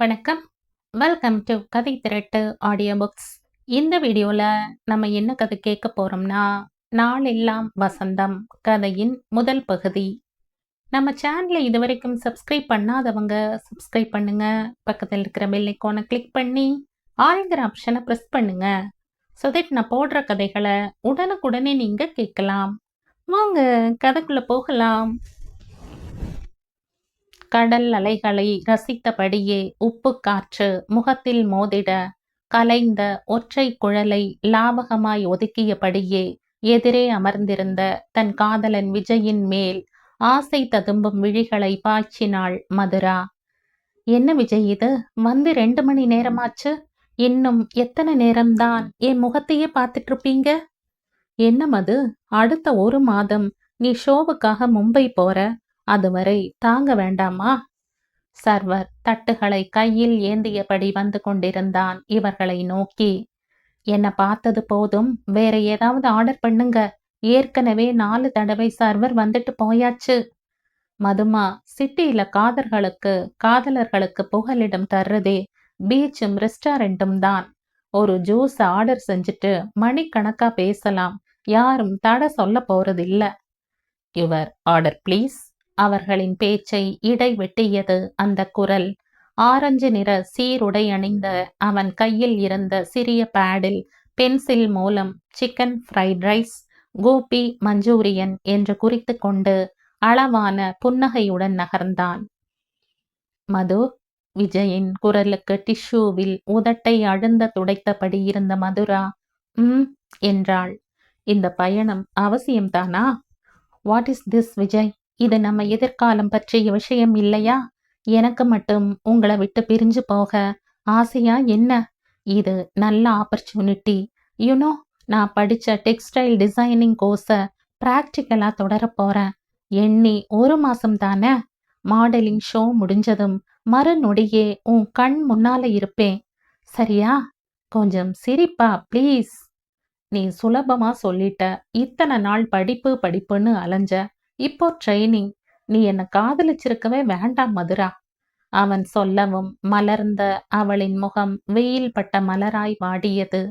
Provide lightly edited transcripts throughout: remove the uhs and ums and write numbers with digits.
வணக்கம். Welcome to கதை திரட்டு audio books. இந்த வீடியோல நம்ம என்ன கதை கேட்க போறோம்னா, நாளெல்லாம் வசந்தம் கதையின் முதல் பகுதி. நம்ம சேனலை இதுவரைக்கும் சப்ஸ்கிரைப் பண்ணாதவங்க சப்ஸ்கிரைப் பண்ணுங்க. பக்கத்தில் இருக்கிற பெல் ஐகானை கிளிக் பண்ணி ஆல்ங்கிற ஆப்ஷனை ப்ரெஸ் பண்ணுங்க. ஸோ தட் நான் போடுற கதைகளை உடனுக்குடனே நீங்க கேட்கலாம். வாங்க கதைக்குள்ள போகலாம். கடல் அலைகளை ரசித்தபடியே உப்பு காற்று முகத்தில் மோதிட கலைந்த ஒற்றை குழலை லாபகமாய் ஒதுக்கியபடியே எதிரே அமர்ந்திருந்த தன் காதலன் விஜயின் மேல் ஆசை ததும்பும் விழிகளை பாய்ச்சினாள் மதுரா. என்ன விஜய் இது, வந்து 2 மணி நேரமாச்சு. இன்னும் எத்தனை நேரம்தான் என் முகத்தையே பார்த்துட்டு இருப்பீங்க? என்ன மது, அடுத்த 1 மாதம் நீ ஷோவுக்காக மும்பை போற. அதுவரை தாங்க வேண்டாமா? சர்வர் தட்டுகளை கையில் ஏந்தியபடி வந்து கொண்டிருந்தான் இவர்களை நோக்கி. என்ன பார்த்தது போதும், வேற ஏதாவது ஆர்டர் பண்ணுங்க. ஏற்கனவே 4 தடவை சர்வர் வந்துட்டு போயாச்சு. மதுமா, சிட்டியில காதலர்களுக்கு புகலிடம் தர்றதே பீச்சும் ரெஸ்டாரண்ட்டும் தான். ஒரு ஜூஸ் ஆர்டர் செஞ்சுட்டு மணிக்கணக்கா பேசலாம், யாரும் தடை சொல்ல போறதில்ல. Your order please. அவர்களின் பேச்சை இடைவெட்டியது அந்த குரல். ஆரஞ்சு நிற சீருடை அணிந்த அவன் கையில் இருந்த சிறிய பேடில் பென்சில் மூலம் chicken fried rice, gobi manchurian என்று குறித்து கொண்டு அளவான புன்னகையுடன் நகர்ந்தான். மது, விஜயின் குரலுக்கு டிஷ்யூவில் உதட்டை அழுந்த துடைத்தபடி இருந்த மதுரா என்றாள். இந்த பயணம் அவசியம்தானா? What is this Vijay? இது நம்ம எதிர்காலம் பற்றிய விஷயம் இல்லையா? எனக்கு மட்டும் உங்களை விட்டு பிரிஞ்சு போக ஆசையா என்ன? இது நல்ல ஆப்பர்ச்சுனிட்டி. யூனோ, நான் படித்த டெக்ஸ்டைல் டிசைனிங் கோர்ஸை ப்ராக்டிக்கலா தொடர போறேன். எண்ணி 1 மாசம் தானே. மாடலிங் ஷோ முடிஞ்சதும் மறுநொடியே உன் கண் முன்னால இருப்பேன். சரியா? கொஞ்சம் சிரிப்பா ப்ளீஸ். நீ சுலபமா சொல்லிட்ட. இத்தனை நாள் படிப்புன்னு அலைஞ்ச, இப்போ ட்ரைனிங். நீ என்ன காதலிச்சிருக்கவே வேண்டாம் மதுரா. அவன் சொல்லவும் மலர்ந்த அவளின் முகம் வெயில் பட்ட மலராய் வாடியது.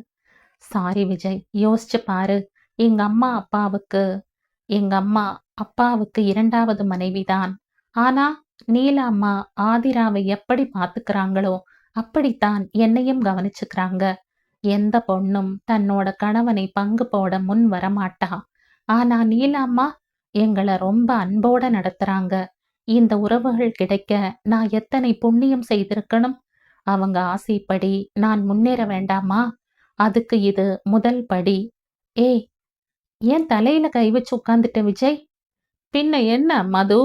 சாரி விஜய், யோசிச்சு பாரு. எங்க அம்மா அப்பாவுக்கு 2வது மனைவிதான். ஆனா நீலா அம்மா ஆதிராவை எப்படி பார்த்துக்கிறாங்களோ அப்படித்தான் என்னையும் கவனிச்சுக்கிறாங்க. எந்த பொண்ணும் தன்னோட கணவனை பங்கு போட முன் வரமாட்டா. ஆனா நீலாம்மா எங்களை ரொம்ப அன்போட நடத்துறாங்க. இந்த உறவுகள் கிடைக்க நான் எத்தனை புண்ணியம் செய்திருக்கணும். அவங்க ஆசைப்படி நான் முன்னேற வேண்டாமா? அதுக்கு இது முதல் படி. ஏய், ஏன் தலையில கை வச்சு உட்கார்ந்துட்ட விஜய்? பின்ன என்ன மது,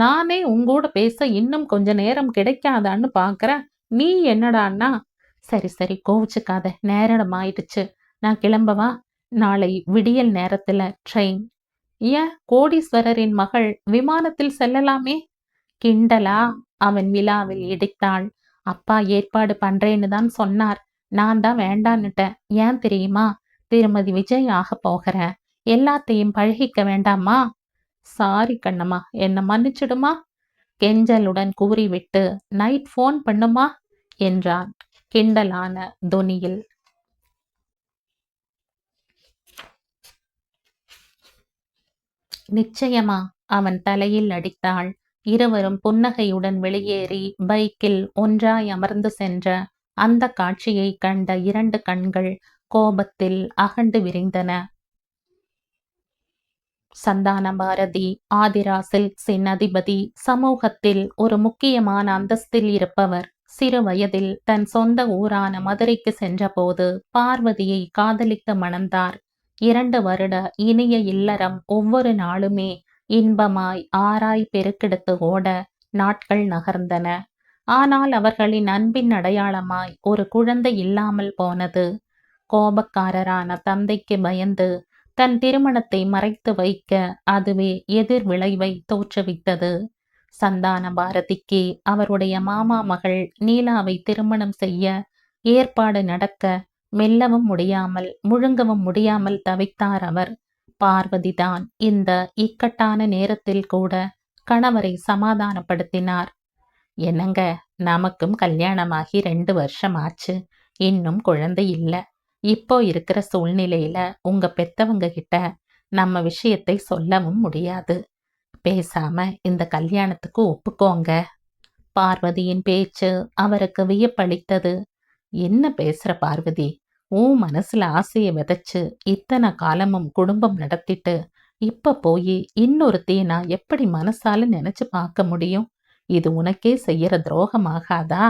நானே உங்கூட பேச இன்னும் கொஞ்ச நேரம் கிடைக்காதான்னு பாக்குறேன். நீ என்னடான்னா? சரி கோவிச்சுக்காத, நேரம் ஆயிடுச்சு. நான் கிளம்பவா? நாளை விடியல் நேரத்துல ட்ரெயின். ஏன், கோடீஸ்வரரின் மகள் விமானத்தில் செல்லலாமே. கிண்டலா? அவன் விழாவில் இடித்தாள். அப்பா ஏற்பாடு பண்றேன்னு தான் சொன்னார். நான் தான் வேண்டான்னுட்டேன். ஏன் தெரியுமா? திருமதி விஜய் ஆக போகிறேன். எல்லாத்தையும் பழகிக்க வேண்டாமா? சாரி கண்ணம்மா, என்ன மன்னிச்சிடுமா? கெஞ்சலுடன் கூறிவிட்டு நைட் ஃபோன் பண்ணுமா என்றான் கிண்டலான தொனியில். நிச்சயமா, அவன் தலையில் அடித்தாள். இருவரும் புன்னகையுடன் வெளியேறி பைக்கில் ஒன்றாய் அமர்ந்து சென்ற அந்த காட்சியை கண்ட 2 கண்கள் கோபத்தில் அகண்டு விரிந்தன. சந்தான பாரதி ஆதிரா சில்க்ஸின் அதிபதி, சமூகத்தில் ஒரு முக்கியமான அந்தஸ்தில் இருப்பவர். சிறு வயதில் தன் சொந்த ஊரான மதுரைக்கு சென்றபோது பார்வதியை காதலித்து மணந்தார். 2 வருட இனிய இல்லறம் ஒவ்வொரு நாளுமே இன்பமாய் ஆராய் பெருக்கெடுத்து ஓட நாட்கள் நகர்ந்தன. ஆனால் அவர்களின் அன்பின் அடையாளமாய் ஒரு குழந்தை இல்லாமல் போனது. கோபக்காரரான தந்தைக்கு பயந்து தன் திருமணத்தை மறைத்து வைக்க அதுவே எதிர் விளைவை தோற்றுவித்தது. சந்தான பாரதிக்கு அவருடைய மாமா மகள் நீலாவை திருமணம் செய்ய ஏற்பாடு நடக்க மெல்லவும் முடியாமல் முழுங்கவும் முடியாமல் தவித்தார் அவர். பார்வதிதான் இந்த இக்கட்டான நேரத்தில் கூட கணவரை சமாதானப்படுத்தினார். என்னங்க, நமக்கும் கல்யாணமாகி 2 வருஷம் ஆச்சு. இன்னும் குழந்தை இல்ல. இப்போ இருக்கிற சூழ்நிலையில உங்க பெத்தவங்க கிட்ட நம்ம விஷயத்தை சொல்லவும் முடியாது. பேசாம இந்த கல்யாணத்துக்கு ஒப்புக்கோங்க. பார்வதியின் பேச்சு அவருக்கு வியப்பளித்தது. என்ன பேசுற பார்வதி? உன் மனசுல ஆசைய விதைச்சு இத்தனை காலமும் குடும்பம் நடத்திட்டு இப்ப போய் இன்னொருத்திய நான் எப்படி மனசால நினைச்சு பார்க்க முடியும்? இது உனக்கே செய்யற துரோகமாகாதா?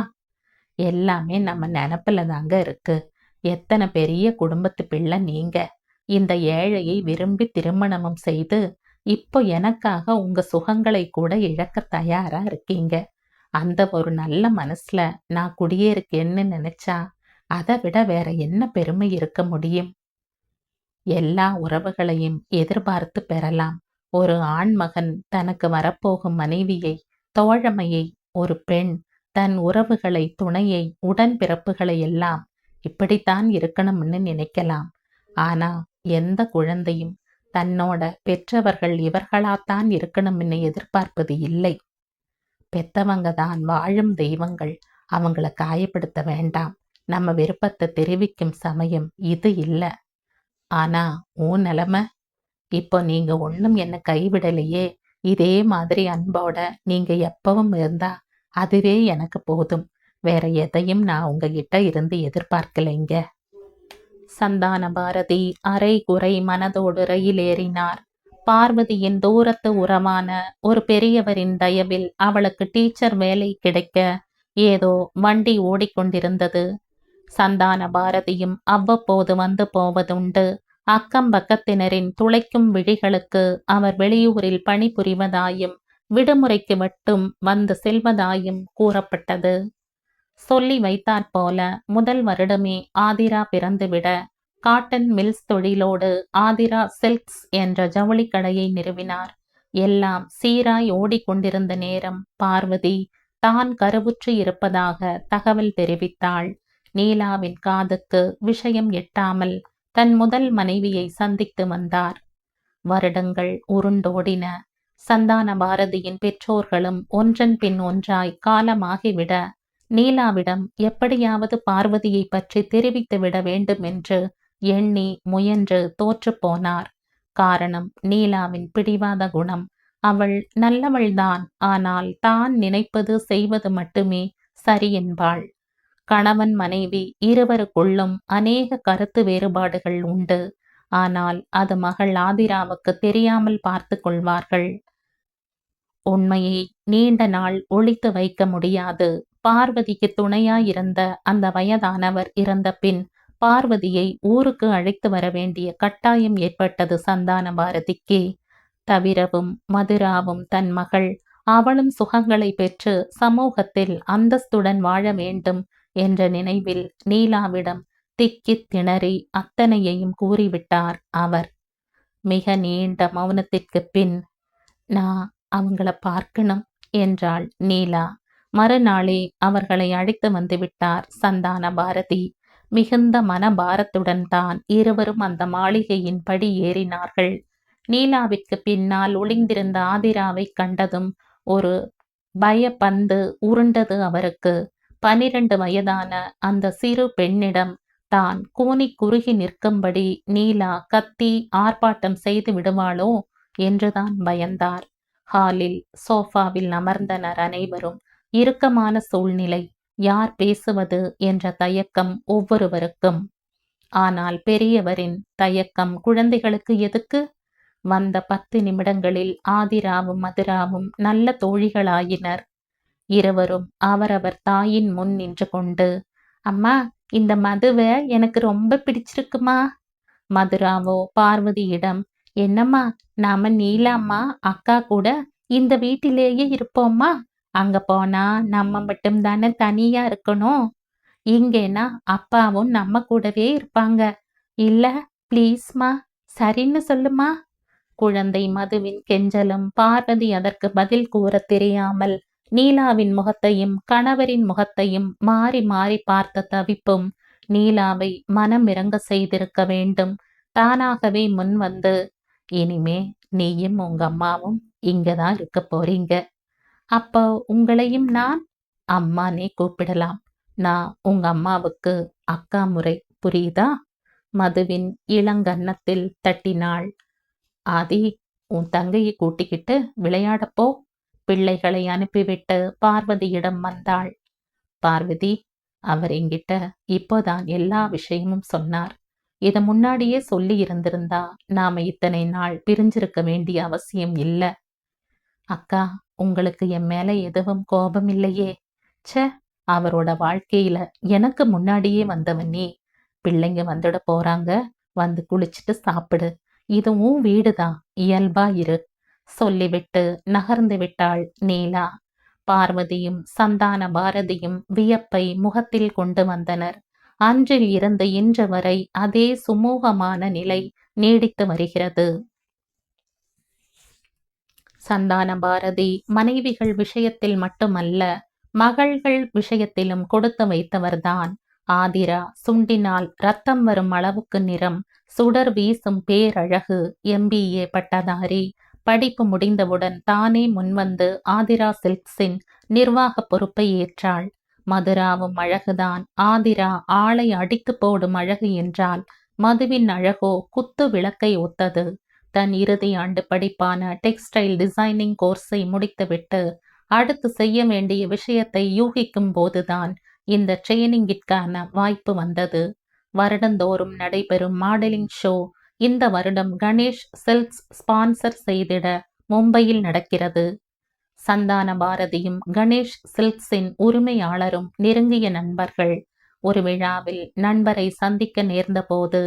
எல்லாமே நம்ம நினப்புல தாங்க இருக்கு. எத்தனை பெரிய குடும்பத்து பிள்ளை நீங்க. இந்த ஏழையை விரும்பி திருமணமும் செய்து இப்போ எனக்காக உங்க சுகங்களை கூட இழக்க தயாரா இருக்கீங்க. அந்த ஒரு நல்ல மனசுல நான் குடியேறுக்கேன்னு நினைச்சா அதை விட வேற என்ன பெருமை இருக்க முடியும்? எல்லா உறவுகளையும் எதிர்பார்த்து பெறலாம். ஒரு ஆண்மகன் தனக்கு வரப்போகும் மனைவியை, தோழமையை, ஒரு பெண் தன் உறவுகளை, துணையை, உடன்பிறப்புகளை எல்லாம் இப்படித்தான் இருக்கணும்னு நினைக்கலாம். ஆனா எந்த குழந்தையும் தன்னோட பெற்றவர்கள் இவர்களாத்தான் இருக்கணும்னு எதிர்பார்ப்பது இல்லை. பெத்தவங்க தான் வாழும் தெய்வங்கள். அவங்கள காயப்படுத்த வேண்டாம். நம்ம விருப்பத்தை தெரிவிக்கும் சமயம் இது இல்ல. ஆனா உன் நிலைமை, இப்போ நீங்க ஒண்ணும் என்ன கைவிடலையே. இதே மாதிரி அன்போட நீங்க எப்பவும் இருந்தா அதுவே எனக்கு போதும். வேற எதையும் நான் உங்ககிட்ட இருந்து எதிர்பார்க்கலைங்க. சந்தான பாரதி அரை குறை மனதோடு ரயில் ஏறினார். பார்வதியின் தூரத்து உறவான ஒரு பெரியவரின் தயவில் அவளுக்கு டீச்சர் வேலை கிடைக்க ஏதோ வண்டி ஓடிக்கொண்டிருந்தது. சந்தான பாரதியும் அவ்வப்போது வந்து போவதுண்டு. அக்கம் பக்கத்தினரின் துளைக்கும் விழிகளுக்கு அவர் வெளியூரில் பணிபுரிவதாயும் விடுமுறைக்கு மட்டும் வந்து செல்வதாயும் கூறப்பட்டது. சொல்லி வைத்தாற்போல முதல் வருடமே ஆதிரா பிறந்துவிட காட்டன் மில்ஸ் தொழிலோடு ஆதிரா சில்க்ஸ் என்ற ஜவுளி கடையை நிறுவினார். எல்லாம் சீராய் ஓடிக்கொண்டிருந்த நேரம் பார்வதி தான் கருவுற்று இருப்பதாக தகவல் தெரிவித்தாள். நீலாவின் காதுக்கு விஷயம் எட்டாமல் தன் முதல் மனைவியை சந்தித்து வந்தார். வருடங்கள் உருண்டோடின. சந்தான பாரதியின் பெற்றோர்களும் ஒன்றன் பின் ஒன்றாய் காலமாகிவிட நீலாவிடம் எப்படியாவது பார்வதியை பற்றி தெரிவித்து விட வேண்டும் என்று எண்ணி முயன்று தோற்றுப்போனார். காரணம் நீலாவின் பிடிவாத குணம். அவள் நல்லவள்தான். ஆனால் தான் நினைப்பது செய்வது மட்டுமே சரி என்பாள். கணவன் மனைவி இருவருக்குள்ளும் அநேக கருத்து வேறுபாடுகள் உண்டு. ஆனால் அது மகள் ஆதிராவுக்கு தெரியாமல் பார்த்து கொள்வார்கள். உண்மையை நீண்ட நாள் ஒளித்து வைக்க முடியாது. பார்வதிக்கு துணையாயிருந்த அந்த வயதானவர் இறந்த பின் பார்வதியை ஊருக்கு அழைத்து வர வேண்டிய கட்டாயம் ஏற்பட்டது சந்தான பாரதிக்கு. தவிரவும் மதுராவும் தன் மகள், அவளும் சுகங்களை பெற்று சமூகத்தில் அந்தஸ்துடன் வாழ வேண்டும் என்ற நினைவில் நீலாவிடம் திக்கித் திணறி அத்தனையையும் கூறிவிட்டார் அவர். மிக நீண்ட மௌனத்திற்கு பின், நான் அவங்கள பார்க்கணும் என்றாள் நீலா. மறுநாளே அவர்களை அழைத்து வந்துவிட்டார் சந்தான பாரதி. மிகுந்த மனபாரத்துடன் தான் இருவரும் அந்த மாளிகையின் படி ஏறினார்கள். நீலாவிற்கு பின்னால் ஒளிந்திருந்த ஆதிராவை கண்டதும் ஒரு பயப்பந்து உருண்டது அவருக்கு. 12 வயதான அந்த சிறு பெண்ணிடம் தான் கூனி குறுகி நிற்கும்படி நீலா கத்தி ஆர்ப்பாட்டம் செய்து விடுவாளோ என்றுதான் பயந்தார். ஹாலில் சோஃபாவில் அமர்ந்தனர் அனைவரும். இறுக்கமான சூழ்நிலை. யார் பேசுவது என்ற தயக்கம் ஒவ்வொருவருக்கும். ஆனால் பெரியவரின் தயக்கம் குழந்தைகளுக்கு எதுக்கு? வந்த 10 நிமிடங்களில் ஆதிராவும் மதுராவும் நல்ல தோழிகளாயினர். இருவரும் அவரவர் தாயின் முன் நின்று கொண்டு, அம்மா, இந்த மதுவை எனக்கு ரொம்ப பிடிச்சிருக்குமா. மதுராவோ பார்வதியிடம், என்னம்மா, நாம நீலாம்மா அக்கா கூட இந்த வீட்டிலேயே இருப்போம்மா. அங்க போனா நம்ம மட்டும் தானே தனியா இருக்கணும். இங்கேனா அப்பாவும் நம்ம கூடவே இருப்பாங்க. இல்ல, ப்ளீஸ்மா, சரின்னு சொல்லுமா. குழந்தை மதுவின் கெஞ்சலும் பார்வதி அதற்கு பதில் கூற தெரியாமல் நீலாவின் முகத்தையும் கணவரின் முகத்தையும் மாறி மாறி பார்த்த தவிப்பும் நீலாவை மனம் இறங்க செய்திருக்க வேண்டும். தானாகவே முன் வந்து, இனிமே நீயும் உங்க அம்மாவும் இங்கதான் இருக்க போறீங்க. அப்போ உங்களையும் நான் அம்மானே கூப்பிடலாம். நான் உங்க அம்மாவுக்கு அக்கா முறை, புரியுதா? மதுவின் இளங்கன்னத்தில் தட்டினாள். ஆதி, உன் தங்கையை கூட்டிக்கிட்டு விளையாடப் போ. பிள்ளைகளை அனுப்பிவிட்டு பார்வதியிடம் வந்தாள். பார்வதி, அவர் என்கிட்ட இப்போதான் எல்லா விஷயமும் சொன்னார். இத முன்னாடியே சொல்லி இருந்திருந்தா நாம இத்தனை நாள் பிரிஞ்சிருக்க வேண்டிய அவசியம் இல்ல. அக்கா, உங்களுக்கு என் மேல எதுவும் கோபம் இல்லையே? ச்சே, அவரோட வாழ்க்கையில எனக்கு முன்னாடியே வந்தவன் நீ. பிள்ளைங்க வந்துட போறாங்க, வந்து குளிச்சுட்டு சாப்பிடு. இதுவும் வீடுதான், இயல்பா இரு. சொல்லிவிட்டு நகர்ந்து விட்டாள் நீலா. பார்வதியும் சந்தான பாரதியும் வியப்பை முகத்தில் கொண்டு வந்தனர். அன்றில் இருந்து இன்று வரை அதே சுமூகமான நிலை நீடித்து வருகிறது. சந்தான பாரதி மனைவிகள் விஷயத்தில் மட்டுமல்ல, மகள்கள் விஷயத்திலும் கொடுத்து வைத்தவர்தான். ஆதிரா சுண்டினால் ரத்தம் வரும் அளவுக்கு நிறம், சுடர் வீசும் பேரழகு, MBA பட்டதாரி. படிப்பு முடிந்தவுடன் தானே முன்வந்து ஆதிரா சில்க்ஸின் நிர்வாக பொறுப்பை ஏற்றாள். மதுராவும் அழகுதான். ஆதிரா ஆளை அடித்து போடும் அழகு என்றால் மதுவின் அழகோ குத்து விளக்கை ஒத்தது. தன் இறுதி ஆண்டு படிப்பான டெக்ஸ்டைல் டிசைனிங் கோர்ஸை முடித்துவிட்டு அடுத்து செய்ய வேண்டிய விஷயத்தை யூகிக்கும் போதுதான் இந்த ட்ரெயினிங்கிற்கான வாய்ப்பு வந்தது. வருடந்தோறும் நடைபெறும் மாடலிங் ஷோ இந்த வருடம் கணேஷ் சில்க்ஸ் ஸ்பான்சர் செய்திட மும்பையில் நடக்கிறது. சந்தான பாரதியும் கணேஷ் சில்க்ஸின் உரிமையாளரும் நெருங்கிய நண்பர்கள். ஒரு விழாவில் நண்பரை சந்திக்க நேர்ந்தபோது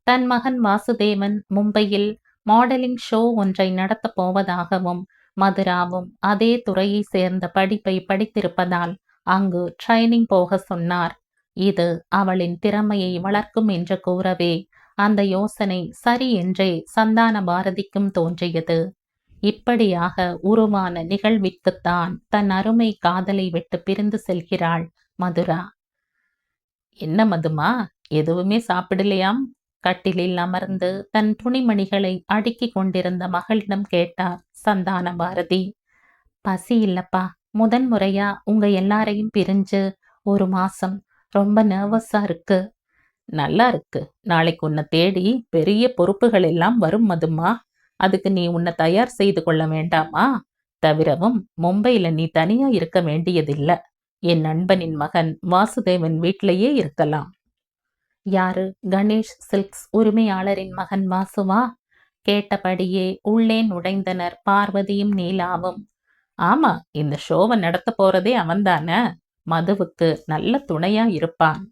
தன் மகன் வாசுதேவன் மும்பையில் மாடலிங் ஷோ ஒன்றை நடத்தப் போவதாகவும், மதுராவும் அதே துறையை சேர்ந்த படிப்பை படித்திருப்பதால் அங்கு ட்ரைனிங் போக சொன்னார். இது அவளின் திறமையை வளர்க்கும் என்று கூறவே அந்த யோசனை சரி என்றே சந்தான பாரதிக்கும் தோன்றியது. இப்படியாக உருவான நிகழ்விற்குத்தான் தன் அருமை காதலை விட்டு பிரிந்து செல்கிறாள் மதுரா. என்ன மதுமா, எதுவுமே சாப்பிடலையாம்? கட்டிலில் அமர்ந்து தன் துணிமணிகளை அடுக்கிக் கொண்டிருந்த மகளிடம் கேட்டார் சந்தான பாரதி. பசி இல்லப்பா, முதன்முறையா உங்க எல்லாரையும் பிரிஞ்சு 1 மாசம். ரொம்ப நர்வஸா இருக்கு. நல்லா இருக்கு. நாளைக்கு உன்னை தேடி பெரிய பொறுப்புகள் எல்லாம் வரும் மதுமா. அதுக்கு நீ உன்னை தயார் செய்து கொள்ள வேண்டாமா? தவிரவும் மும்பையில நீ தனியா இருக்க வேண்டியதில்ல. என் நண்பனின் மகன் வாசுதேவன் வீட்டிலேயே இருக்கலாம். யாரு? கணேஷ் சில்க்ஸ் உரிமையாளரின் மகன் வாசுவா? கேட்டபடியே உள்ளே நுழைந்தனர் பார்வதியும் நீலாவும். ஆமா, இந்த ஷோவை நடத்த போறதே அவன்தானே. மதுவுக்கு நல்ல துணையா இருப்பான்.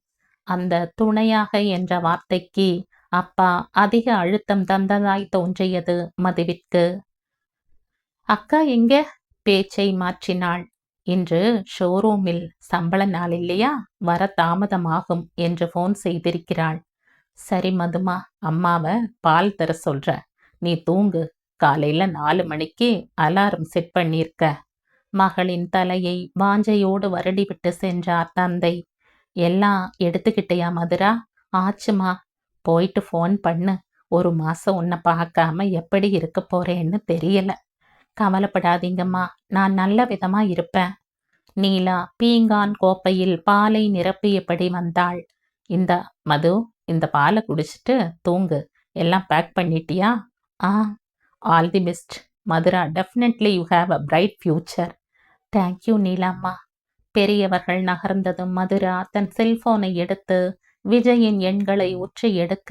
அந்த துணையாக என்ற வார்த்தைக்கு அப்பா அதிக அழுத்தம் தந்ததாய் தோன்றியது மதுவிற்கு. அக்கா எங்க? பேச்சை மாற்றினாள். இன்று ஷோரூமில் சம்பள நாள் இல்லையா, வர தாமதமாகும் என்று போன் செய்திருக்கிறாள். சரி மதுமா, அம்மாவை பால் தர சொல்ற. நீ தூங்கு. காலையில 4 மணிக்கு அலாரம் செட் பண்ணிருக்க. மகளின் தலையை வாஞ்சையோடு வருடிவிட்டு சென்றார் தந்தை. எல்லாம் எடுத்துக்கிட்டியா மதுரா? ஆச்சுமா. போயிட்டு ஃபோன் பண்ணு. 1 மாசம் உன்னை பார்க்காம எப்படி இருக்க போறேன்னு தெரியல. கவலைப்படாதீங்கம்மா, நான் நல்ல விதமா இருப்பேன். நீலா பீங்கான் கோப்பையில் பாலை நிரப்பியபடி வந்தாள். இந்த மது, இந்த பாலை குடிச்சிட்டு தூங்கு. எல்லாம் பேக் பண்ணிட்டியா? ஆ, all the best Madhura. Definitely you have a bright future. Thank you Neelamma. பெரியவர்கள் நகர்ந்ததும் மதுரா தன் செல்போனை எடுத்து விஜயின் எண்களை உற்று எடுக்க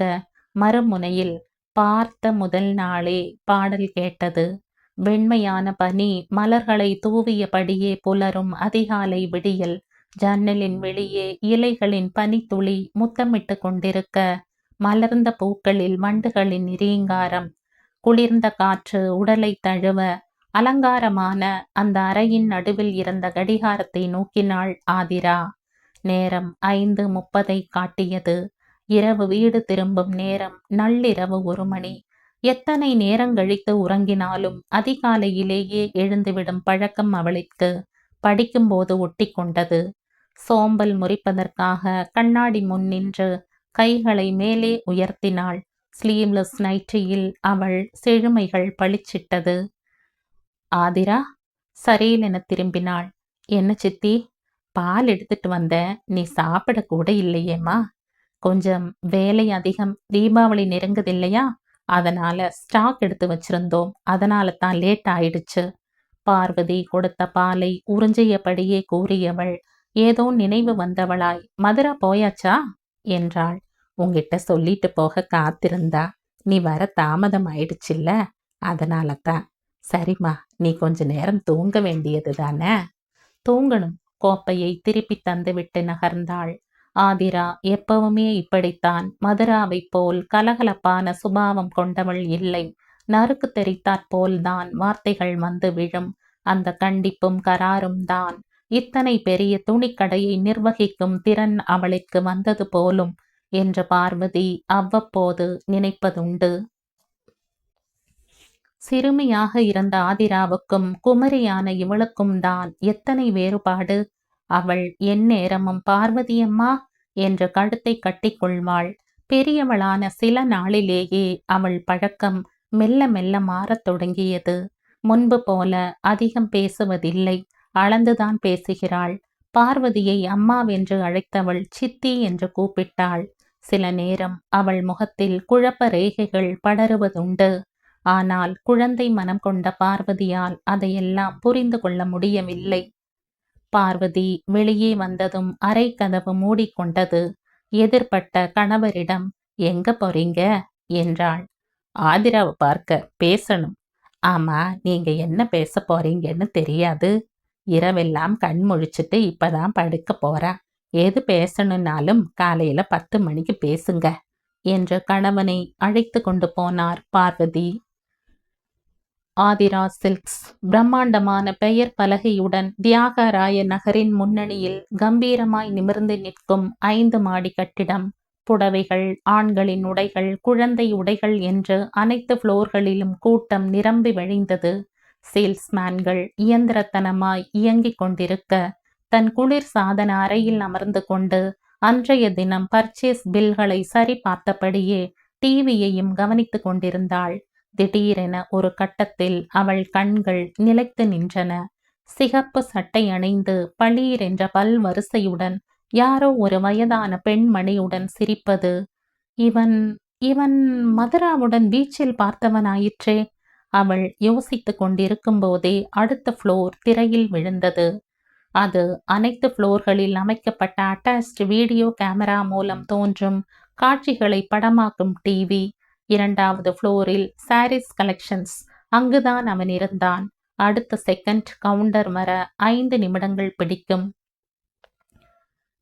மறுமுனையில் பார்த்த முதல் நாளே பாடல் கேட்டது. வெண்மையான பனி மலர்களை தூவியபடியே புலரும் அதிகாலை விடியல். ஜன்னலின் வெளியே இலைகளின் பனித்துளி முத்தமிட்டு கொண்டிருக்க, மலர்ந்த பூக்களில் வண்டுகளின் ரீங்காரம். குளிர்ந்த காற்று உடலை தழுவ, அலங்காரமான அந்த அறையின் நடுவில் இருந்த கடிகாரத்தை நோக்கினாள் ஆதிரா. நேரம் 5:30 காட்டியது. இரவு வீடு திரும்பும் நேரம். நள்ளிரவு 1 மணி. எத்தனை நேரங்கழித்து உறங்கினாலும் அதிகாலையிலேயே எழுந்துவிடும் பழக்கம் அவளுக்கு படிக்கும்போது ஒட்டி கொண்டது. சோம்பல் முறிப்பதற்காக கண்ணாடி முன் நின்று கைகளை மேலே உயர்த்தினாள். ஸ்லீவ்லெஸ் நைட்டியில் அவள் செழுமைகள் பளிச்சிட்டது. ஆதிரா சரீலென திரும்பினாள். என்ன சித்தி? பால் எடுத்துட்டு வந்தேன், நீ சாப்பிட கூட இல்லையேம்மா. கொஞ்சம் வேலை அதிகம், தீபாவளி நெருங்குது இல்லையா, அதனால ஸ்டாக் எடுத்து வச்சிருந்தோம், அதனால தான் லேட் ஆயிடுச்சு. பார்வதி கொடுத்த பாலை உறிஞ்சியபடியே கூறியவள் ஏதோ நினைவு வந்தவளாய், மதுரா போயாச்சா என்றாள். உங்கிட்ட சொல்லிட்டு போக காத்திருந்தா, நீ வர தாமதம் ஆயிடுச்சுல்ல, அதனால தான். சரிம்மா, நீ கொஞ்ச நேரம் தூங்க வேண்டியது தானே. தூங்கணும். கோப்பையை திருப்பி தந்துவிட்டு நகர்ந்தாள். ஆதிரா எப்பவுமே இப்படித்தான். மதுராவைப் போல் கலகலப்பான சுபாவம் கொண்டவள் இல்லை. நறுக்கு தெரித்தாற்போல்தான் வார்த்தைகள் வந்து விழும். அந்த கண்டிப்பும் கராரும் தான் இத்தனை பெரிய துணிக்கடையை நிர்வகிக்கும் திறன் அவளுக்கு வந்தது போலும் என்று பார்வதி அவ்வப்போது நினைப்பதுண்டு. சிறுமியாக இருந்த ஆதிராவுக்கும் குமரியான இவளுக்கும் தான் எத்தனை வேறுபாடு. அவள் எந்நேரமும் பார்வதியம்மா என்று கழுத்தை கட்டிக்கொள்வாள். பெரியவளான சில நாளிலேயே அவள் பழக்கம் மெல்ல மெல்ல மாறத் தொடங்கியது. முன்பு போல அதிகம் பேசுவதில்லை, அளந்துதான் பேசுகிறாள். பார்வதியை அம்மாவென்று அழைத்தவள் சித்தி என்று கூப்பிட்டாள். சில நேரம் அவள் முகத்தில் குழப்ப ரேகைகள் படருவதுண்டு. ஆனால் குழந்தை மனம் கொண்ட பார்வதியால் அதையெல்லாம் புரிந்து கொள்ள முடியவில்லை. பார்வதி வெளியே வந்ததும் அறை கதவு மூடிக்கொண்டது. எதிர்பட்ட கணவரிடம் எங்க போறீங்க என்றாள். ஆதிராவை பார்க்க, பேசணும். ஆமா, நீங்க என்ன பேச போறீங்கன்னு தெரியாது. இரவெல்லாம் கண் முழிச்சிட்டு இப்பதான் படுக்க போறா. எது பேசணும்னாலும் காலையில 10 மணிக்கு பேசுங்க என்று கணவனை அழைத்து கொண்டு போனார் பார்வதி. ஆதிரா சில்க்ஸ் பிரம்மாண்டமான பெயர் பலகையுடன் தியாகராய நகரின் முன்னணியில் கம்பீரமாய் நிமிர்ந்து நிற்கும் 5 மாடி கட்டிடம். புடவைகள், ஆண்களின் உடைகள், குழந்தை உடைகள் என்று அனைத்து புளோர்களிலும் கூட்டம் நிரம்பி வழிந்தது. சேல்ஸ்மேன்கள் இயந்திரத்தனமாய் இயங்கிக் கொண்டிருக்க, தன் குளிர் சாதன அறையில் அமர்ந்து கொண்டு அன்றைய தினம் பர்ச்சேஸ் பில்களை சரி பார்த்தபடியே டிவியையும் கவனித்துக் கொண்டிருந்தாள். திடீரென ஒரு கட்டத்தில் அவள் கண்கள் நிலைத்து நின்றன. சிகப்பு சட்டை அணிந்து பளீர் என்ற பல் வரிசையுடன் யாரோ ஒரு வயதான பெண்மணியுடன் சிரிப்பது. இவன் இவன் மதுராவுடன் பீச்சில் பார்த்தவனாயிற்றே. அவள் யோசித்துக் கொண்டிருக்கும் போதே அடுத்த புளோர் திரையில் விழுந்தது. அது அனைத்து புளோர்களில் அமைக்கப்பட்ட அட்டாச்ட் வீடியோ கேமரா மூலம் தோன்றும் காட்சிகளை படமாக்கும் டிவி. 2வது புளோரில் சாரீஸ் கலெக்ஷன்ஸ். அங்குதான் அவன் இருந்தான். அடுத்த செகண்ட் கவுண்டர் வர 5 நிமிடங்கள் பிடிக்கும்.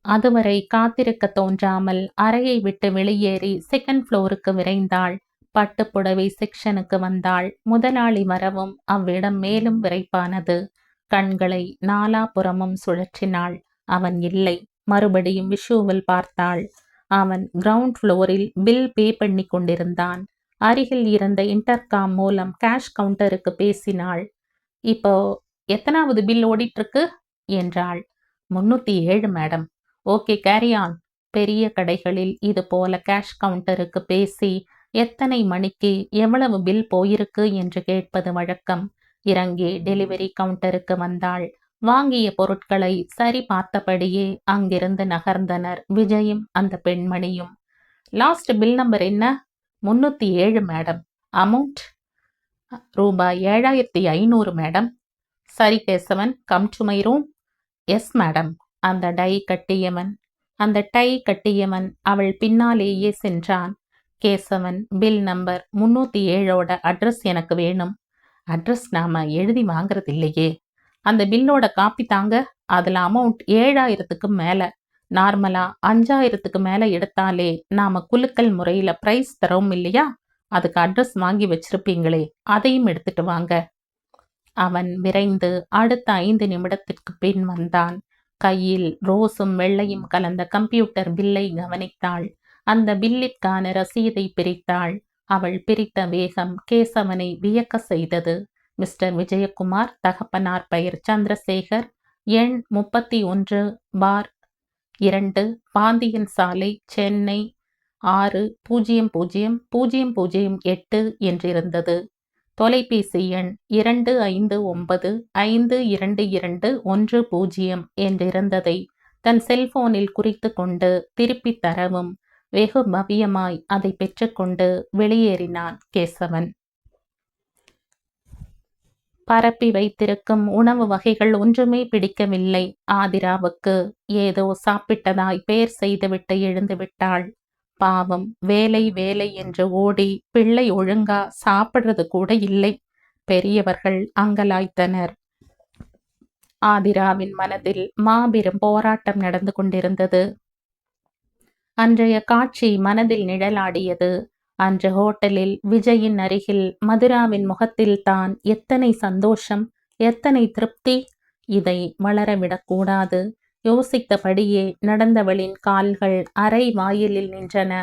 அதுவரை காத்திருக்க தோன்றாமல் அறையை விட்டு வெளியேறி செகண்ட் புளோருக்கு விரைந்தாள். பட்டுப்புடவை செக்ஷனுக்கு வந்தாள். முதலாளி வரவும் அவ்விடம் மேலும் விரைப்பானது. கண்களை நாலாபுறமும் சுழற்றினாள். அவன் இல்லை. மறுபடியும் விஷுவல் பார்த்தாள். அவன் கிரவுண்ட் புளோரில் பில் பே பண்ணி கொண்டிருந்தான். அருகில் இருந்த இன்டர்காம் மூலம் கேஷ் கவுண்டருக்கு பேசினாள். இப்போ எத்தனாவது பில் ஓடிட்டுருக்கு என்றாள். 307 மேடம். Okay, carry on. பெரிய கடைகளில் இது போல கேஷ் கவுண்டருக்கு பேசி எத்தனை மணிக்கு எவ்வளவு பில் போயிருக்கு என்று கேட்பது வழக்கம். இறங்கி டெலிவரி கவுண்டருக்கு வந்தாள். வாங்கிய பொருட்களை சரி பார்த்தபடியே அங்கிருந்து நகர்ந்தனர் விஜயும் அந்த பெண்மணியும். லாஸ்ட் பில் நம்பர் என்ன? 307 மேடம். அமௌண்ட் ரூபாய் 7500 மேடம். சரி Kesavan, come to my room. Yes madam. அந்த டை கட்டியவன் அவள் பின்னாலேயே சென்றான். கேசவன், பில் நம்பர் 307ஓட அட்ரஸ் எனக்கு வேணும். அட்ரஸ் நாம எழுதி வாங்கறது இல்லையே. அந்த பில்லோட காப்பி தாங்க. அதில் அமௌண்ட் 7000க்கு மேலே. நார்மலா 5000க்கு மேலே எடுத்தாலே நாம குலுக்கல் முறையில் ப்ரைஸ் தரோம் இல்லையா? அதுக்கு அட்ரஸ் வாங்கி வச்சிருப்பீங்களே, அதையும் எடுத்துட்டு வாங்க. அவன் விரைந்து அடுத்த 5 நிமிடத்திற்கு பின் வந்தான். கையில் ரோஸும் வெள்ளையும் கலந்த கம்ப்யூட்டர் பில்லை கவனித்தாள். அந்த பில்லிற்கான ரசீதை பிரித்தாள். அவள் பிரித்த வேகம் கேசவனை வியக்க செய்தது. மிஸ்டர் விஜயகுமார், தகப்பனார் பெயர் சந்திரசேகர், எண் 31/2, பாந்தியன் சாலை, சென்னை 600008 என்றிருந்தது. தொலைபேசி எண் 25952210 என்றிருந்ததை தன் செல்போனில் குறித்து கொண்டு திருப்பித் தரவும் வெகு பவ்யமாய் அதை பெற்றுக்கொண்டு வெளியேறினான் கேசவன். பரப்பி வைத்திருக்கும் உணவு வகைகள் ஒன்றுமே பிடிக்கவில்லை ஆதிராவுக்கு. ஏதோ சாப்பிட்டதாய் பெயர் செய்துவிட்டு எழுந்து விட்டாள். பாவம், வேலை வேலை என்று ஓடி பிள்ளை ஒழுங்கா சாப்பிடுறது கூட இல்லை. பெரியவர்கள் அங்கலாய்த்தனர். ஆதிராவின் மனதில் மாபெரும் போராட்டம் நடந்து கொண்டிருந்தது. அன்றைய காட்சி மனதில் நிழலாடியது. அன்று ஹோட்டலில் விஜயின் அருகில் மதுராவின் முகத்தில் தான் எத்தனை சந்தோஷம், எத்தனை திருப்தி! இதை வளரவிடக்கூடாது. யோசித்தபடியே நடந்தவளின் கால்கள் அறை வாயிலில் நின்றன.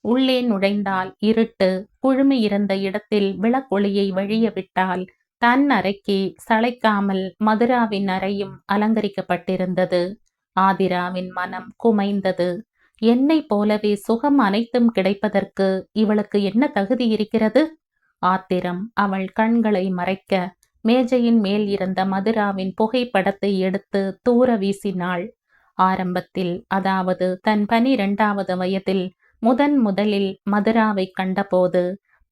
உள்ளே நுழைந்தால் இருட்டு. குழுமியிருந்த இடத்தில் விளக்கொளியை வழிய விட்டால் தன் அறைக்கு சளைக்காமல் மதுராவின் அறையும் அலங்கரிக்கப்பட்டிருந்தது. ஆதிராவின் மனம் குமைந்தது. என்னைப் போலவே சுகம் அனைத்தும் கிடைப்பதற்கு இவளுக்கு என்ன தகுதி இருக்கிறது? ஆத்திரம் அவள் கண்களை மறைக்க மேஜையின் மேல் இருந்த மதுராவின் புகைப்படத்தை எடுத்து தூர வீசினாள். ஆரம்பத்தில், அதாவது தன் 12வது வயதில் முதலில் மதுராவை கண்டபோது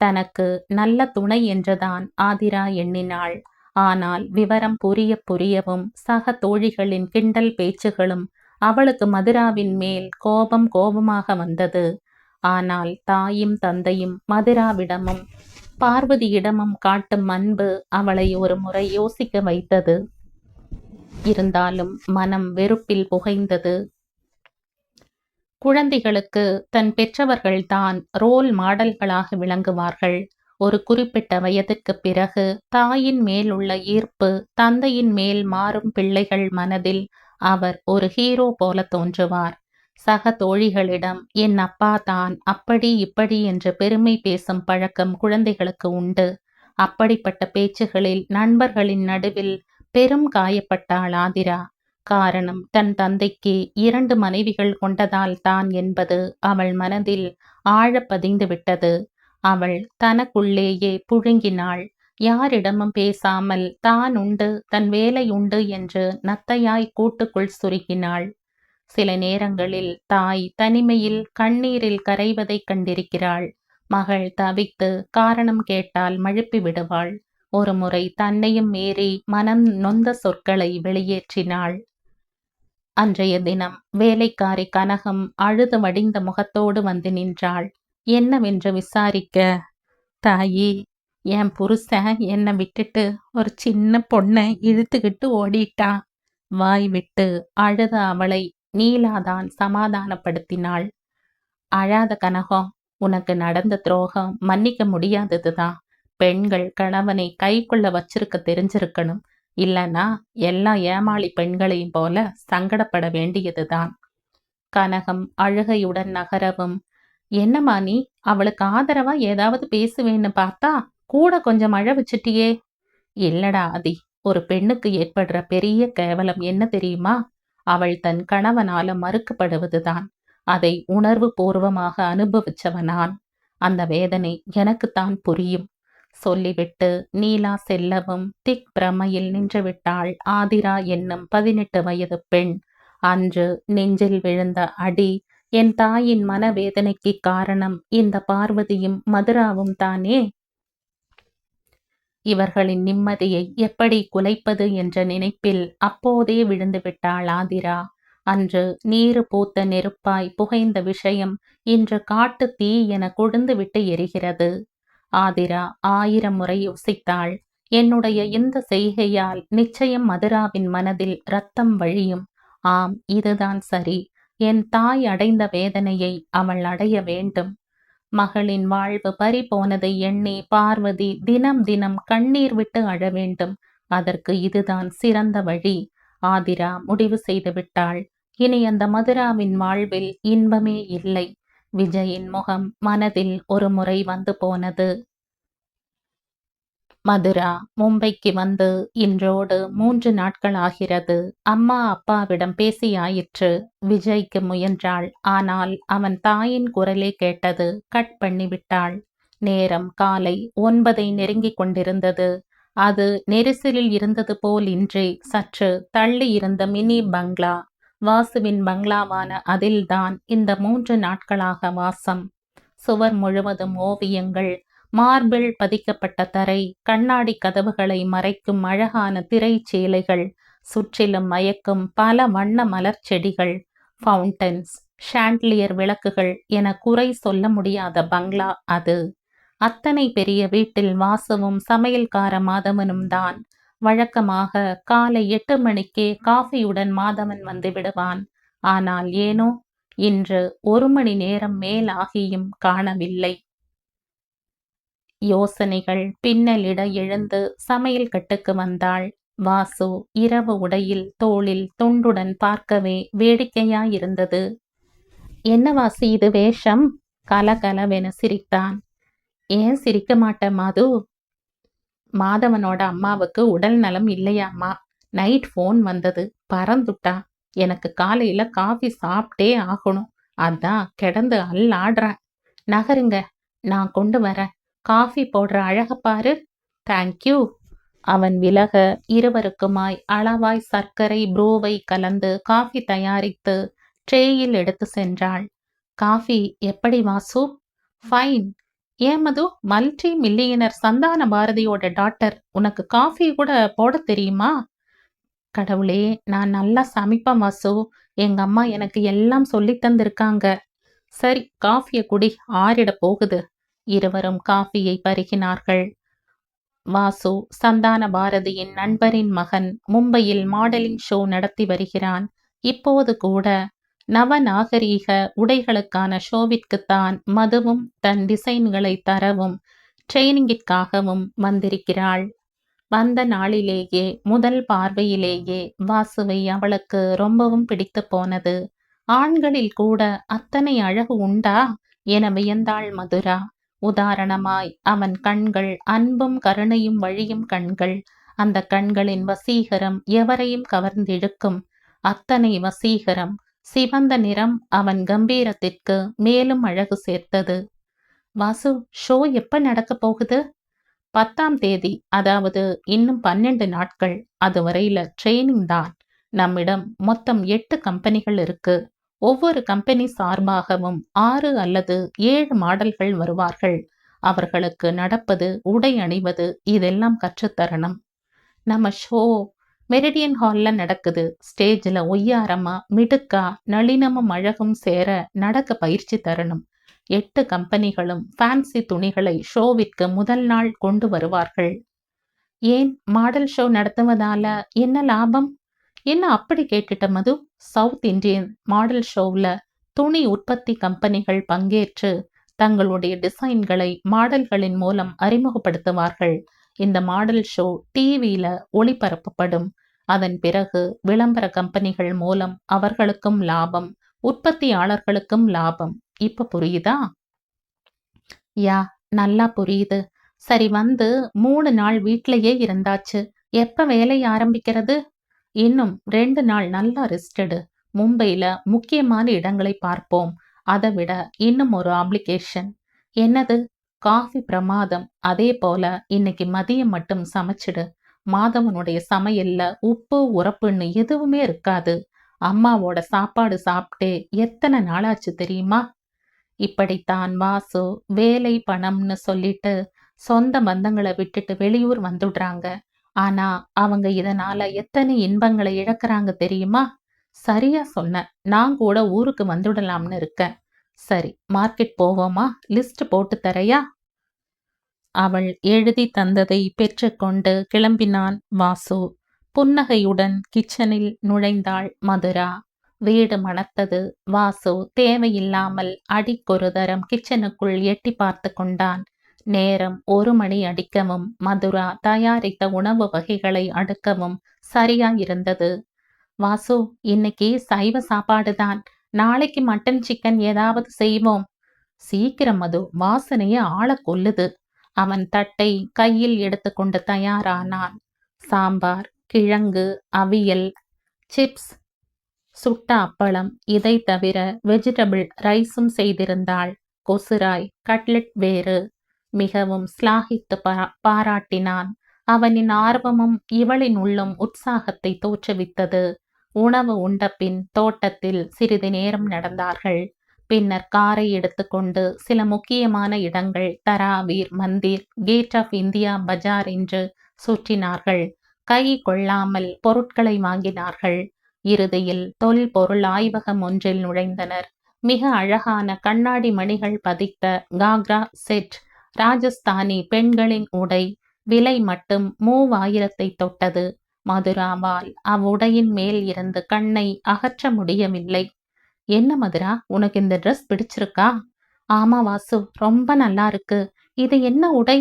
தனக்கு நல்ல துணை என்றுதான் ஆதிரா எண்ணினாள். ஆனால் விவரம் புரிய புரியவும் சக தோழிகளின் கிண்டல் பேச்சுகளும் அவளுக்கு மதுராவின் மேல் கோபமாக வந்தது. ஆனால் தாயும் தந்தையும் மதுராவிடமும் பார்வதியிடமும் காட்டும் அன்பு அவளை ஒரு முறை யோசிக்க வைத்தது. இருந்தாலும் மனம் வெறுப்பில் புகைந்தது. குழந்தைகளுக்கு தன் பெற்றவர்கள்தான் ரோல் மாடல்களாக விளங்குவார்கள். ஒரு குறிப்பிட்ட வயதுக்கு பிறகு தாயின் மேல் உள்ள ஈர்ப்பு தந்தையின் மேல் மாறும். பிள்ளைகள் மனதில் அவர் ஒரு ஹீரோ போல தோன்றுவார். சக தோழிகளிடம் என் அப்பா தான் அப்படி இப்படி என்று பெருமை பேசும் பழக்கம் குழந்தைகளுக்கு உண்டு. அப்படிப்பட்ட பேச்சுகளில் நண்பர்களின் நடுவில் பெரும் காயப்பட்டாள் ஆதிரா. காரணம், தன் தந்தைக்கு 2 மனைவிகள் கொண்டதால் தான் என்பது அவள் மனதில் ஆழ பதிந்து விட்டது. அவள் தனக்குள்ளேயே புழுங்கினாள். யாரிடமும் பேசாமல் தான் உண்டு, தன் வேலை உண்டு என்று நத்தையாய் கூட்டுக்குள் சுருக்கினாள். சில நேரங்களில் தாய் தனிமையில் கண்ணீரில் கரைவதைக் கண்டிருக்கிறாள். மகள் தவித்து காரணம் கேட்டால் மழுப்பி விடுவாள். ஒரு முறை தன்னையும் மீறி மனம் நொந்த சொற்களை வெளியேற்றினாள். அன்றைய தினம் வேலைக்காரி கனகம் அழுது வடிந்த முகத்தோடு வந்து நின்றாள். என்னவென்று விசாரிக்க, தாயி, என் புருஷன் என்னை விட்டுட்டு ஒரு சின்ன பொண்ணை இழுத்துக்கிட்டு ஓடிட்டா. வாய் விட்டு அழுத அவளை நீலாதான் சமாதானப்படுத்தினாள். அழாத கனகம், உனக்கு நடந்த துரோகம் மன்னிக்க முடியாததுதான். பெண்கள் கணவனை கைக்குள்ள வச்சிருக்க தெரிஞ்சிருக்கணும். இல்லைன்னா எல்லா ஏமாளி பெண்களையும் போல சங்கடப்பட வேண்டியதுதான். கனகம் அழுகையுடன் நகரவும், என்னம்மா நீ, அவளுக்கு ஆதரவா ஏதாவது பேசுவேன்னு பார்த்தா கூட கொஞ்சம் அழ வச்சிட்டியே. இல்லடா ஆதி, ஒரு பெண்ணுக்கு ஏற்படுற பெரிய கேவலம் என்ன தெரியுமா? அவள் தன் கணவனால மறுக்கப்படுவதுதான். அதை உணர்வு பூர்வமாக அனுபவிச்சவனான். அந்த வேதனை எனக்குத்தான் புரியும். சொல்லிவிட்டு நீலா செல்லவும் திக் பிரமையில் நின்றுவிட்டாள் ஆதிரா என்னும் 18 வயது பெண். அன்று நெஞ்சில் விழுந்த அடி, என் தாயின் மனவேதனைக்கு காரணம் இந்த பார்வதியும் மதுராவும் தானே. இவர்களின் நிம்மதியை எப்படி குலைப்பது என்ற நினைப்பில் அப்போதே விழுந்து விட்டாள் ஆதிரா. அன்று நீரு பூத்த நெருப்பாய் புகைந்த விஷயம் இன்று காட்டு தீ என கொழுந்து விட்டு எரிகிறது. ஆதிரா 1000 முறை யோசித்தாள். என்னுடைய இந்த செய்கையால் நிச்சயம் மதுராவின் மனதில் இரத்தம் வழியும். ஆம், இதுதான் சரி. என் தாய் அடைந்த வேதனையை அவள் அடைய வேண்டும். மகளின் வாழ்வு பறி போனதை எண்ணி பார்வதி தினம் தினம் கண்ணீர் விட்டு அழ வேண்டும். அதற்கு இதுதான் சிறந்த வழி. ஆதிரா முடிவு செய்து விட்டாள். இனி அந்த மதுராவின் வாழ்வில் இன்பமே இல்லை. விஜயின் முகம் மனதில் ஒரு முறை வந்து போனது. மதுரா மும்பைக்கு வந்து இன்றோடு 3 நாட்கள் ஆகிறது. அம்மா அப்பாவிடம் பேசியாயிற்று. விஜய்க்கு முயன்றாள். ஆனால் அவன் தாயின் குரலே கேட்டது. கட் பண்ணிவிட்டாள். நேரம் காலை 9 நெருங்கிக் கொண்டிருந்தது. அது நெரிசலில் இருந்தது போல் இன்றி சற்று தள்ளி இருந்த மினி பங்களா. வாசுவின் பங்களாவான அதில்தான் இந்த 3 நாட்களாக வாசம். சுவர் முழுவதும் ஓவியங்கள், மார்பிள் பதிக்கப்பட்ட தரை, கண்ணாடி கதவுகளை மறைக்கும் அழகான திரைச்சீலைகள், சுற்றிலும் மயக்கும் பல வண்ண மலர் செடிகள், ஃபவுண்டன்ஸ், ஷாண்ட்லியர் விளக்குகள் என குறை சொல்ல முடியாத பங்களா அது. அத்தனை பெரிய வீட்டில் வாசுவும் சமையல்கார மாதவனும் தான். வழக்கமாக காலை 8 மணிக்கே காஃபியுடன் மாதவன் வந்து விடுவான். ஆனால் ஏனோ இன்று 1 மணி நேரம் மேலாகியும் காணவில்லை. யோசனைகள் பின்னலிட எழுந்து சமையல் கட்டுக்கு வந்தாள். வாசு இரவு உடையில் தோளில் துண்டுடன் பார்க்கவே வேடிக்கையாயிருந்தது. என்ன வாசு இது வேஷம்? கலகலவென சிரித்தான். ஏன் சிரிக்க மாட்ட மது? மாதவனோட அம்மாவுக்கு உடல் நலம் இல்லையாம்மா. நைட் ஃபோன் வந்தது, பறந்துட்டா. எனக்கு காலையில காஃபி சாப்பிட்டே ஆகணும். அதான் கிடந்து அல்லாடுறேன். நகருங்க, நான் கொண்டு வரேன். காஃபி போடுற அழக பாரு. தேங்க்யூ. அவன் விலக இருவருக்குமாய் அளவாய் சர்க்கரை ப்ரூவை கலந்து காஃபி தயாரித்து ட்ரேயில் எடுத்து சென்றாள். காஃபி எப்படி வாசு? ஃபைன். ஏன் மது, மல்டி மில்லியனர் சந்தான பாரதியோட டாட்டர், உனக்கு காஃபி கூட போட தெரியுமா? கடவுளே, நான் நல்லா சமைப்பேன் வாசு. எங்க அம்மா எனக்கு எல்லாம் சொல்லி தந்திருக்காங்க. சரி, காஃபியை குடி, ஆறிட போகுது. இருவரும் காஃபியை பருகினார்கள். வாசு சந்தான பாரதியின் நண்பரின் மகன். மும்பையில் மாடலிங் ஷோ நடத்தி வருகிறான். இப்போது கூட நவநாகரீக உடைகளுக்கான ஷோவிற்குத்தான் மதுவும் தன் டிசைன்களை தரவும் ட்ரெயினிங்கிற்காகவும் வந்திருக்கிறாள். வந்த நாளிலேயே, முதல் பார்வையிலேயே வாசுவை அவளுக்கு ரொம்பவும் பிடித்து போனது. ஆண்களில் கூட அத்தனை அழகு உண்டா என வியந்தாள் மதுரா. உதாரணமாய் அவன் கண்கள் அன்பும் கருணையும் வழியும் கண்கள். அந்த கண்களின் வசீகரம் எவரையும் கவர்ந்திழுக்கும். அத்தனை வசீகரம். சிவந்த நிறம் அவன் கம்பீரத்திற்கு மேலும் அழகு சேர்த்தது. வாசு, ஷோ எப்ப நடக்க போகுது? 10ஆம் தேதி, அதாவது இன்னும் 12 நாட்கள். அதுவரையில ட்ரெயினிங் தான். நம்மிடம் மொத்தம் 8 கம்பெனிகள் இருக்கு. ஒவ்வொரு கம்பெனி சார்பாகவும் 6 அல்லது 7 மாடல்கள் வருவார்கள். அவர்களுக்கு நடப்பது, உடை அணிவது இதெல்லாம் கற்றுத்தரணும். நம்ம ஷோ மெரிடியன் ஹால்ல நடக்குது. ஸ்டேஜில் ஒய்யாரமா மிடுக்கா நளினமும் அழகும் சேர நடக்க பயிற்சி தரணும். 8 கம்பெனிகளும் ஃபேன்சி துணிகளை ஷோவிற்கு முதல் நாள் கொண்டு வருவார்கள். ஏன் மாடல் ஷோ நடத்துவதால என்ன லாபம்? என்ன அப்படி கேட்டுட்ட மது? சவுத் இந்தியன் மாடல் ஷோவில் துணி உற்பத்தி கம்பெனிகள் பங்கேற்று தங்களுடைய டிசைன்களை மாடல்களின் மூலம் அறிமுகப்படுத்துவார்கள். இந்த மாடல் ஷோ டிவியில ஒளிபரப்பப்படும். அதன் பிறகு விளம்பர கம்பெனிகள் மூலம் அவர்களுக்கும் லாபம், உற்பத்தியாளர்களுக்கும் லாபம். இப்ப புரியுதா? யா, நல்லா புரியுது. சரி, வந்து 3 நாள் வீட்லயே இருந்தாச்சு. எப்ப வேலை ஆரம்பிக்கிறது? இன்னும் 2 நாள் நல்லா ரெஸ்ட் எடு. மும்பையில முக்கியமான இடங்களை பார்ப்போம். அதை விட இன்னும் ஒரு அப்ளிகேஷன். என்னது? காஃபி பிரமாதம். அதே போல இன்னைக்கு மதியம் மட்டும் சமைச்சிடு. மாதவனுடைய சமையல்ல உப்பு உரப்புன்னு எதுவுமே இருக்காது. அம்மாவோட சாப்பாடு சாப்பிட்டே எத்தனை நாளாச்சு தெரியுமா? இப்படித்தான் வாசு வேலை பணம்னு சொல்லிட்டு சொந்த பந்தங்களை விட்டுட்டு வெளியூர் வந்துடுறாங்க. ஆனா அவங்க இதனால எத்தனை இன்பங்களை இழக்கிறாங்க தெரியுமா? சரியா சொன்ன. நான் கூட ஊருக்கு வந்துடலாம்னு இருக்கேன். சரி, மார்க்கெட் போவோமா? லிஸ்ட் போட்டு தரையா? அவள் எழுதி தந்ததை பெற்றுக்கொண்டு கிளம்பினான் வாசு. புன்னகையுடன் கிச்சனில் நுழைந்தாள் மதுரா. வீடு மணத்தது. வாசு தேவையில்லாமல் அடிக்கொரு தரம் கிச்சனுக்குள் எட்டி பார்த்து கொண்டான். நேரம் 1 மணி அடிக்கவும் மதுரா தயாரித்த உணவு வகைகளை அடுக்கவும் சரியாயிருந்தது. வாசு, இன்னைக்கு சைவ சாப்பாடுதான். நாளைக்கு மட்டன் சிக்கன் ஏதாவது செய்வோம். சீக்கிரம் மது, வாசனைய ஆள கொல்லுது. அவன் தட்டை கையில் எடுத்துக்கொண்டு தயாரானான். சாம்பார், கிழங்கு, அவியல், சிப்ஸ், சுட்ட அப்பளம், இதை தவிர வெஜிடபிள் ரைஸும் செய்திருந்தாள். கொசுராய், கட்லெட் வேறு. மிகவும் ஸ்லாகித்து பாராட்டினான். அவனின் ஆர்வமும் இவளின் உள்ளும் உற்சாகத்தை தோற்றுவித்தது. உணவு உண்டபின் தோட்டத்தில் சிறிது நேரம் நடந்தார்கள். பின்னர் காரை எடுத்துக்கொண்டு சில முக்கியமான இடங்கள் தராவீர் மந்திர், கேட் ஆஃப் இந்தியா பஜார் என்று சுற்றினார்கள். கை கொள்ளாமல் பொருட்களை வாங்கினார்கள். இறுதியில் தொல்பொருள் ஆய்வகம் ஒன்றில் நுழைந்தனர். மிக அழகான கண்ணாடி மணிகள் பதித்த காக்ரா செட், ராஜஸ்தானி பெண்களின் உடை. விலை மட்டும் 3000 தொட்டது. மதுராவால் அவ்வுடையின் மேல் இருந்து கண்ணை அகற்ற முடியவில்லை. என்ன மதுரா, உனக்கு இந்த ட்ரெஸ் பிடிச்சிருக்கா? ஆமா வாசு, ரொம்ப நல்லா இருக்கு. இது என்ன உடை?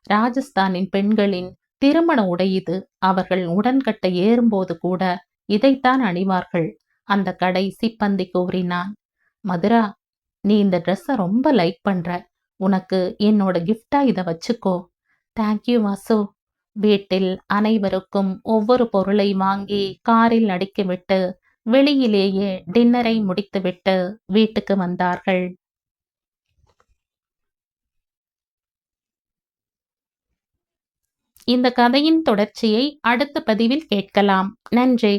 ராஜஸ்தானின் பெண்களின் திருமண உடை இது. அவர்கள் உடன்கட்டை ஏறும்போது கூட இதைத்தான் அணிவார்கள். அந்த கடை சிப்பந்தி கூறினான். மதுரா, நீ இந்த ட்ரெஸ்ஸை ரொம்ப லைக் பண்ற. உனக்கு என்னோட கிஃப்டா இதை வச்சுக்கோ. தேங்க்யூ வாசு. வீட்டில் அனைவருக்கும் ஒவ்வொரு பொருளை வாங்கி காரில் அடுக்கிவிட்டு வெளியிலேயே டின்னரை முடித்துவிட்டு வீட்டுக்கு வந்தார்கள். இந்த கதையின் தொடர்ச்சியை அடுத்த பதிவில் கேட்கலாம். நன்றி.